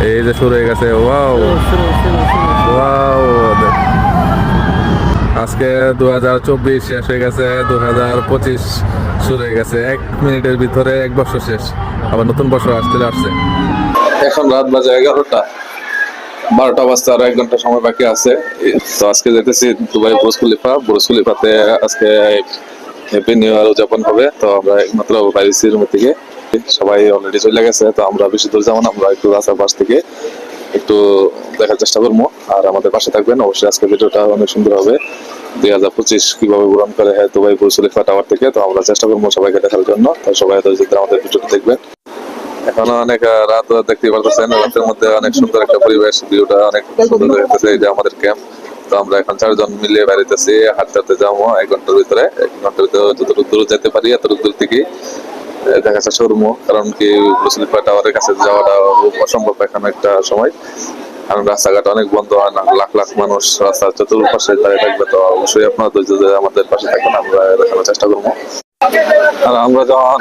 এই যে শুরু হয়ে গেছে। ওয়াও ওয়াও, আজকে 2024 শেষ হয়ে গেছে, 2025 শুরু হয়ে গেছে। 1 মিনিটের ভিতরে 1 বছর শেষ, আবার নতুন বছর আসছে। এখন রাত বাজে 11টা, 12টা বাজতে আরো 1 ঘন্টা সময় বাকি আছে। তো আজকে যেতেছি দুবাই বুর্জ খলিফাতে। আজকে হ্যাপি নিউ ইয়ার উদযাপন হবে। তো আমরা একমাত্র বাইরেছি রুমের থেকে, সবাই অলরেডি চলে গেছে। তো আমরা বেশি দূর যাবো না, আমরা একটু রাস্তার পাশ থেকে একটু দেখার চেষ্টা করবো। আর আমাদের পাশে থাকবেন অবশ্যই, আজকে ভিডিওটা অনেক সুন্দর হবে। 2025 কিভাবে উড়ান করে দুবাই বুর্জ খলিফা টাওয়ার থেকে। তো আমরা চেষ্টা করবো সবাইকে দেখার জন্য। তো সবাই আমাদের ভিডিওটা দেখবেন। এখনো অনেক রাত দেখতে পারতেছেন, রাতের মধ্যে অনেক সুন্দর একটা পরিবেশ, ভিউটা অনেক সুন্দর দেখতেছে। এই যে আমাদের ক্যাম্প। তো আমরা এখন 4 জন মিলে বেড়াইতেছি, হাঁটতে যাবো 1 ঘন্টার ভিতরে। 1 ঘন্টার ভিতরে যতটুকু দূর যেতে পারি এতটুকু দূর থেকে দেখা যাচ্ছে শোরুমও, কারণ কি বুর্জ খলিফা টাওয়ারের কাছে যাওয়াটা অসম্ভব এখন একটা সময়, কারণ রাস্তাঘাট অনেক বন্ধ হয় না, লাখ লাখ মানুষ রাস্তার চতুর্পাশে দাঁড়িয়ে থাকবে। তো অবশ্যই আপনারা আমাদের পাশে থাকবেন, আমরা দেখানোর চেষ্টা করবো। আর আমরা যখন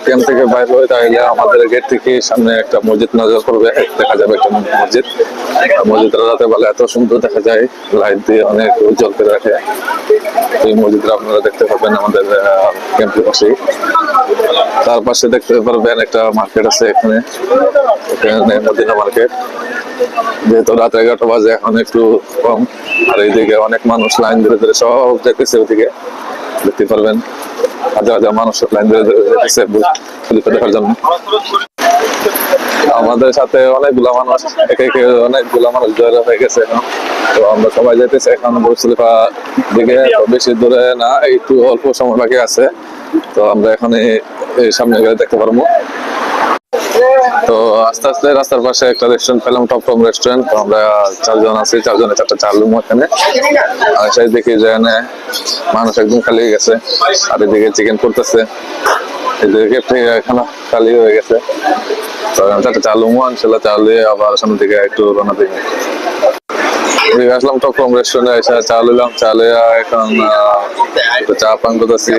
ক্যাম্প থেকে বাইর হই তাহলে আমাদের গেট থেকে সামনে একটা মসজিদ নজর পড়বে, দেখা যাবে একটা মসজিদ। মসজিদটা রাতে বেলা এত সুন্দর দেখা যায়, লাইট দিয়ে অনেক উজ্জ্বল করে রাখে। এই মসজিদটা আপনারা দেখতে পাবেন আমাদের ক্যাম্পের পাশেই। তার পাশে দেখতে পারবেন একটা মার্কেট আছে এখানে মদিনা মার্কেট। যেহেতু রাত 11টা বাজে, এখন একটু কম। আর এইদিকে অনেক মানুষ লাইন ধরে ধরে সব দেখতেছে, ওদিকে দেখতে পারবেন হাজার হাজার মানুষ লাইন ধরে ধরে যেতেছে খলিফা দেখার জন্য। আমাদের সাথে অনেকগুলা মানুষ অনেকগুলা মানুষ জড়ো হয়ে গেছে এখন। তো আমরা সবাই যেতেছি এখন বুর্জ খলিফা দিকে। বেশি দূরে না, একটু অল্প সময় বাকি আছে। তো আমরা এখন এই সামনে গেলে দেখতে পারবো। তো আস্তে আস্তে রাস্তার পাশে একটা রেস্টুরেন্ট পেলাম, টপ রেস্টুরেন্ট। তো আমরা 4 জন আছি, 4 জনে 4টা চা রুম এখানে। আর সেই দেখি যে মানুষ একদম খালি হয়ে গেছে। আর এদিকে চিকেন করতেছে, এদিকে এখানে খালি হয়ে গেছে। তো 4টা চা রুম আনছিল, চা দিয়ে আবার সামনের দিকে একটু রওনা দিই। আসলাম টপ রেস্টুরেন্টে, এসে চা নিলাম। চা লিয়া এখন চা পান করতেছি।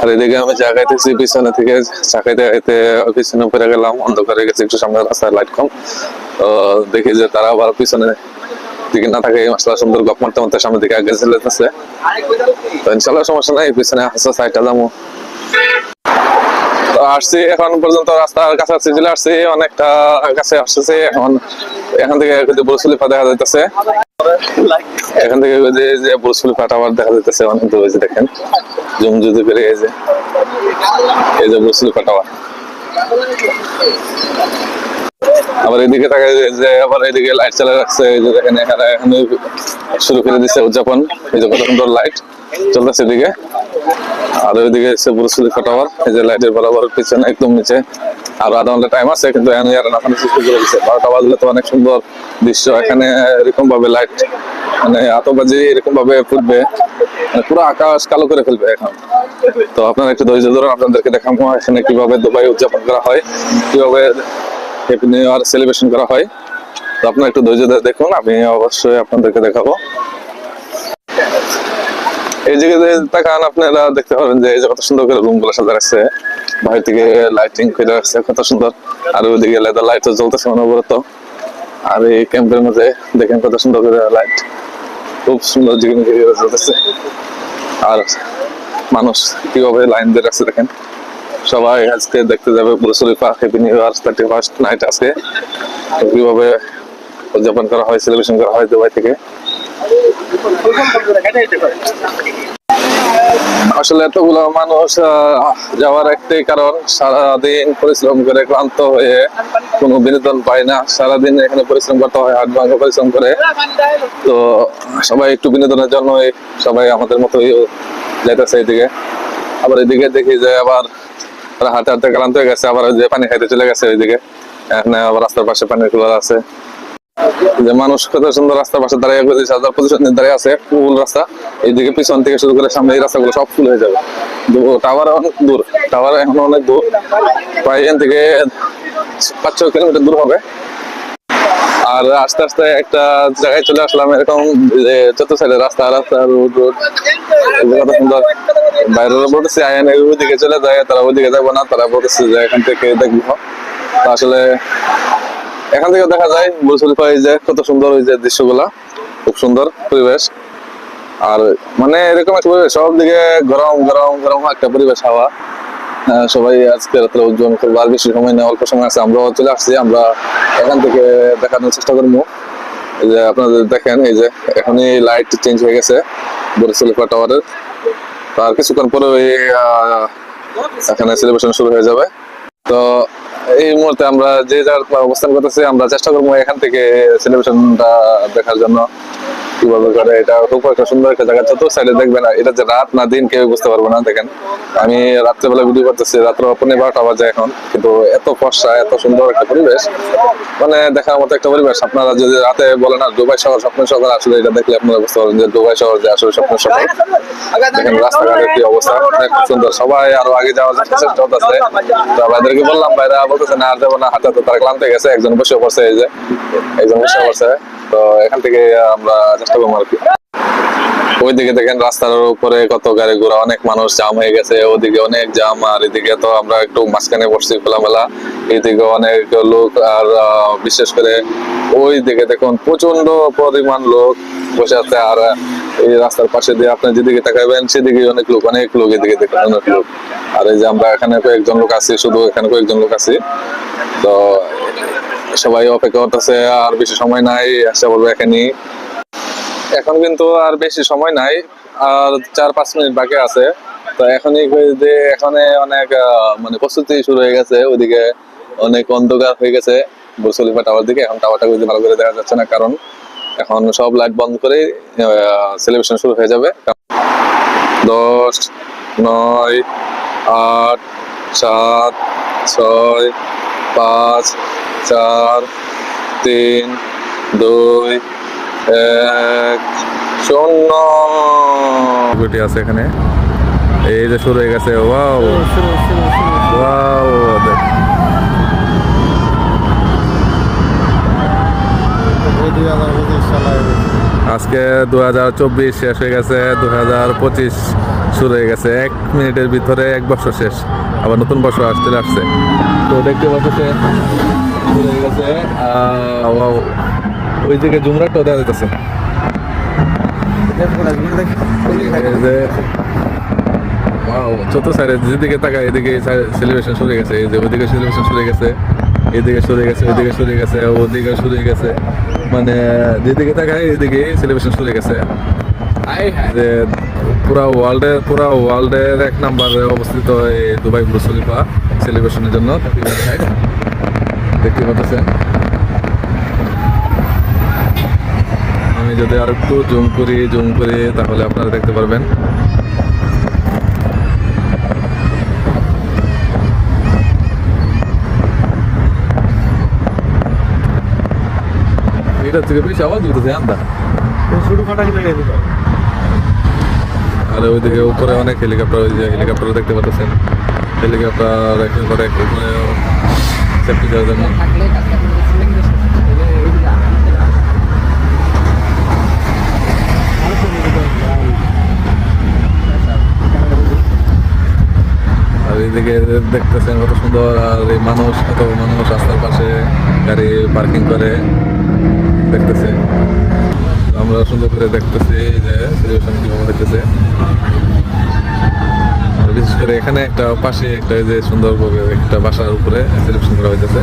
আর এদিকে আমি চা খাইতেছি পিছনে থেকে, চা খাইতে খাইতে পিছনে পড়ে গেলাম, অন্ধকারে গেছে। একটু সামনে রাস্তায় লাইট কম, তো দেখি যে তারা আবার পিছনে দিকে না থাকে, মাসলা সুন্দর গপ মারতে মারতে সামনের দিকে আগে চলেছে। তো ইনশাল্লাহ সমস্যা নাই, পিছনে হাসা সাইডটা যাবো। আসছি এখন পর্যন্ত রাস্তার কাছাকাছি চলে আসছি, অনেকটা কাছে আসছে। এখান থেকে বুর্জ খলিফা দেখা যাইতেছে, এখান থেকে যে বুর্জ খলিফা টাওয়ার দেখা যাইতেছে অনেক দূরে। দেখেন জুম যদি করে, এই যে বুর্জ খলিফা টাওয়ার। আবার এদিকে থাকে যে আবার এদিকে লাইট চালা রাখছে, এই যে দেখেন এখানে শুরু করে দিচ্ছে উদযাপন। এই যে কত সুন্দর লাইট চলতেছে এদিকে। আর ওইদিকে এসে বুর্জ খলিফা টাওয়ার, এই যে লাইটের বরাবর পিছনে একদম নিচে। আর আধা ঘন্টা টাইম আছে, কিন্তু 12টা বাজলে তো অনেক সুন্দর দৃশ্য। এখানে এরকম ভাবে লাইট আতবাজি এরকম ভাবে ফুটবে, পুরো আকাশ কালো করে ফেলবে এখন। তো আপনারা একটু ধৈর্য ধরুন, আপনাদেরকে দেখাবো এখানে কিভাবে দুবাই উদযাপন করা হয়, কিভাবে হ্যাপি নিউ ইয়ার সেলিব্রেশন করা হয়। তো আপনারা একটু ধৈর্য ধরে দেখুন, আমি অবশ্যই আপনাদেরকে দেখাবো। এই জায়গায় তাকান, আপনারা দেখতে পাবেন যে এই যে কত সুন্দর করে রুম গুলো সাজা রাখছে, বাইরে থেকে লাইটিং করে রাখছে কত সুন্দর। আর ওইদিকে লেদার লাইট জ্বলতেছে অনবরত। আর এই ক্যাম্পের মধ্যে দেখেন কত সুন্দর করে লাইট, খুব সুন্দর জ্বলতেছে। আর মানুষ কিভাবে লাইন দিয়ে রাখছে দেখেন। সবাই আজকে দেখতে যাবে Burj Khalifa happy new year 31st night আজকে কিভাবে উদযাপন করা হয়, সেলিব্রেশন করা হয় দুবাই থেকে। আসলে এতগুলো মানুষ যাওয়ার একটাই কারণ, সারাদিন পরিশ্রম করে ক্লান্ত হয়ে কোনো বিনোদন পায় না। সারাদিন এখানে পরিশ্রম করতে হয়, হাত ভাঙা পরিশ্রম করে। তো সবাই একটু বিনোদনের জন্য সবাই আমাদের মতোই যাইতেছে এদিকে। আবার এদিকে দেখি যে আবার হাঁটতে হাঁটতে ক্লান্ত হয়ে গেছে, আবার যে পানি খাইতে চলে গেছে ওইদিকে। এখানে আবার রাস্তার পাশে পানির কুলার আছে, যে মানুষ কত সুন্দর রাস্তার পাশে দাঁড়িয়ে দাঁড়িয়ে আছে, ফুল রাস্তা। এইদিকে পিছন থেকে শুরু করে সামনে এই রাস্তাগুলো সব ফুল হয়ে যাবে। টাওয়ার অনেক দূর, টাওয়ার এখন অনেক দূর, প্রায় এখান থেকে 5-6 কিলোমিটার দূর হবে। আর আস্তে আস্তে একটা জায়গায় চলে আসলাম, এরকম চতুর্থ সাইডে রাস্তা রোড কত সুন্দর। বাইরে বলতেছি আয়ান ওইদিকে চলে যায়, তারা ওইদিকে যাবো না, তারা বলতেছে যে এখান থেকে দেখবো। তো আসলে এখান থেকে দেখা যায় বুর্জ খলিফা, এই যে কত সুন্দর ওই যে দৃশ্যগুলা, খুব সুন্দর পরিবেশ। আর মানে এরকম একটা পরিবেশ, সব দিকে গরম গরম গরম একটা পরিবেশ, হাওয়া। সবাই আজকে রাত্রে উজ্জ্বল করবো, আর বেশি সময় নেই, অল্প সময় আছে। আমরাও চলে আসছি, আমরা এখান থেকে দেখানোর চেষ্টা করবো। এই যে আপনাদের দেখেন, এই যে এখনই লাইট চেঞ্জ হয়ে গেছে বুর্জ খলিফা টাওয়ারের। আর কিছুক্ষণ পরে এখানে সেলিব্রেশন শুরু হয়ে যাবে। তো এই মুহূর্তে আমরা যে যার অবস্থান করতেছি, আমরা চেষ্টা করবো এখান থেকে সেলিব্রেশনটা দেখার জন্য কিভাবে করে। এটা খুব একটা সুন্দর একটা জায়গা, চতুর্থ সাইডে দেখবেন। এটা যে রাত না দিন কেউ বুঝতে পারবো না। দেখেন আমি রাত্রেবেলা ভিডিও করতেছি, রাত্র 12টা বাজে এখন, কিন্তু এত ফর্সা, এত সুন্দর একটা পরিবেশ, মানে দেখার মতো একটা পরিবেশ। আপনারা যদি রাতে বলেন না দুবাই শহর স্বপ্নের শহর, আসলে এটা দেখলে আপনারা বুঝতে পারবেন যে দুবাই শহর যে আসলে স্বপ্নের শহর। দেখেন রাস্তাঘাটের কি অবস্থা, অনেক সুন্দর। সবাই আরো আগে যাওয়ার চেষ্টা করতেছে। তো ভাইদেরকে বললাম, ভাইরা বলতেছে না আর যাবো না, হাঁটাতে তারা ক্লান্ত হয়ে গেছে। একজন বসে পড়ছে, এই যে একজন বসে পড়ছে। তো এখান থেকে আমরা চেষ্টা করবো আর কি। ওইদিকে দেখেন রাস্তার উপরে কত গাড়ি ঘোড়া, অনেক মানুষ, জাম হয়ে গেছে, ওদিকে অনেক জাম। আর এদিকে তো আমরা একটু মাঝখানে বসছি খোলামেলা, এদিকে অনেক লোক। আর বিশেষ করে ওই দিকে দেখুন প্রচন্ড পরিমাণ লোক বসে আছে। আর এই রাস্তার পাশে দিয়ে আপনি যেদিকে তাকাবেন সেদিকে অনেক লোক, অনেক লোক, এদিকে দেখেন অনেক লোক। আর এই যে আমরা এখানে কয়েকজন লোক আছি, শুধু এখানে কয়েকজন লোক আছি। তো সবাই অপেক্ষা করতেছে, আর বেশি সময় নাই, আসতে বলবো এখানেই। এখন কিন্তু আর বেশি সময় নাই, আর 4-5 মিনিট বাকি আছে। তো এখনই যে এখানে অনেক মানে প্রস্তুতি শুরু হয়ে গেছে। ওইদিকে অনেক অন্ধকার হয়ে গেছে বুর্জ খলিফা টাওয়ার দিকে। এখন টাওয়ারটা ভালো করে দেখা যাচ্ছে না, কারণ এখন সব লাইট বন্ধ করে সেলিব্রেশন শুরু হয়ে যাবে। 10, 9, 8, 7, 6, 5, 4, 3, 2, 1, 0 আছে এখানে। এই যে শুরু হয়ে গেছে। ওয়াও ওয়াও, আজকে 2024 শেষ হয়ে গেছে, 2025 শুরু হয়ে গেছে। 1 মিনিটের ভিতরে 1 বছর শেষ, আবার নতুন বছর চলে আসছে। তো দেখতে পাচ্ছে শুরু হয়ে গেছে। ওই দিকে জুমরাটাও দেখা যাচ্ছে। ছোট সাইডে যেদিকে তাকায় এদিকে সেলিব্রেশন শুরু হয়ে গেছে। এই যে ওইদিকে সেলিব্রেশন শুরু হয়ে গেছে, এদিকে শুরু হয়ে গেছে, ওইদিকে শুরু হয়ে গেছে, ওদিকে শুরু হয়ে গেছে। মানে যেদিকে তাকায় এদিকে সেলিব্রেশন শুরু হয়ে গেছে। যে পুরা ওয়ার্ল্ডের 1 নম্বরে অবস্থিত এই দুবাই বুর্জ খলিফা সেলিব্রেশনের জন্য দেখতে পাচ্ছেন। আমি যদি আর একটু জুম করি তাহলে আপনারা দেখতে পারবেন। এটা থেকে বেশি আওয়াজ দিতেছে আন্দা। আর ওইদিকে উপরে অনেক হেলিকপ্টার, ওই যে হেলিকপ্টার দেখতে পাচ্ছেন। হেলিকপ্টার উপরে সেফটি দেওয়ার জন্য। আর এইদিকে দেখতেছেন কত সুন্দর। আর এই কত মানুষ রাস্তার পাশে গাড়ি পার্কিং করে দেখতেছে। আমরা সুন্দর করে দেখতেছি যে সেলিব্রেশন কিভাবে দেখতেছে। বিশেষ করে এখানে একটা পাশে একটা যে সুন্দর একটা বাসার উপরে সেলিব্রেশন করা হইতেছে।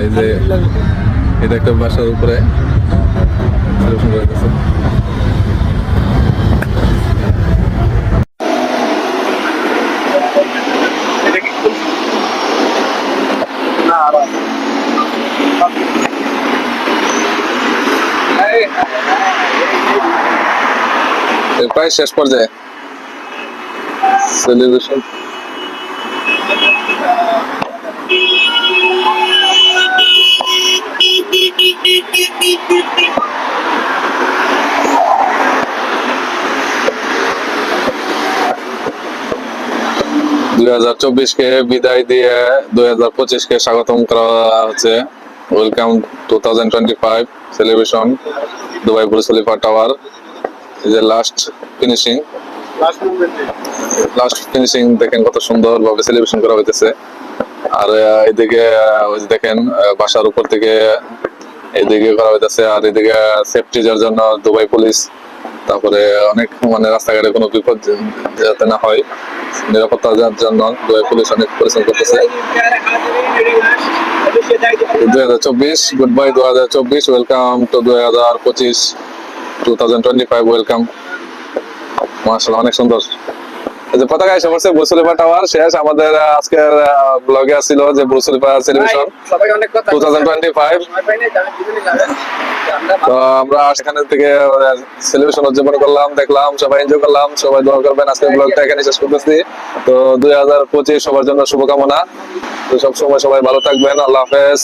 এই যে এটা একটা বাসার উপরে সেলিব্রেশন করা হইতেছে। প্রায় শেষ পর্যায়ে সেলিব্রেশন। কে বিদায় দিয়ে 2025 স্বাগতম করা হচ্ছে। Welcome 2025 celebration Dubai Burj Khalifa tower. এই যে লাস্ট ফিনিশিং দেখেন কত সুন্দর ভাবে সেলিব্রেশন করা হইতেছে। আর এদিকে ওই যে দেখেন বাসার উপর থেকে এদিকে করা হইতেছে, আর এদিকে সেফটির জন্য দুবাই পুলিশ, তারপরে অনেক মানে রাস্তাঘাটে কোনো বিপদ যাতে না হয় নিরাপত্তার জন্য দুবাই পুলিশ অনেক পরিশ্রম করতেছে। 2024 good bye 2024, welcome to 2025 welcome. মাশাআল্লাহ অনেক সুন্দর। এই যে পতাকা এসে পড়ছে বুর্জ খলিফা টাওয়ার শেষ। আমাদের আজকের ব্লগে আসছিল যে বুর্জ খলিফা সেলিব্রেশন 2025। তো আমরা সেখানে থেকে সেলিব্রেশন উদযাপন করলাম, দেখলাম, সবাই এনজয় করলাম। সবাই দোয়া করবেন। আজকের ব্লগটা এখানে শেষ করতেছি। তো 2025 সবার জন্য শুভকামনা। তো সব সময় সবাই ভালো থাকবেন। আল্লাহ হাফেজ।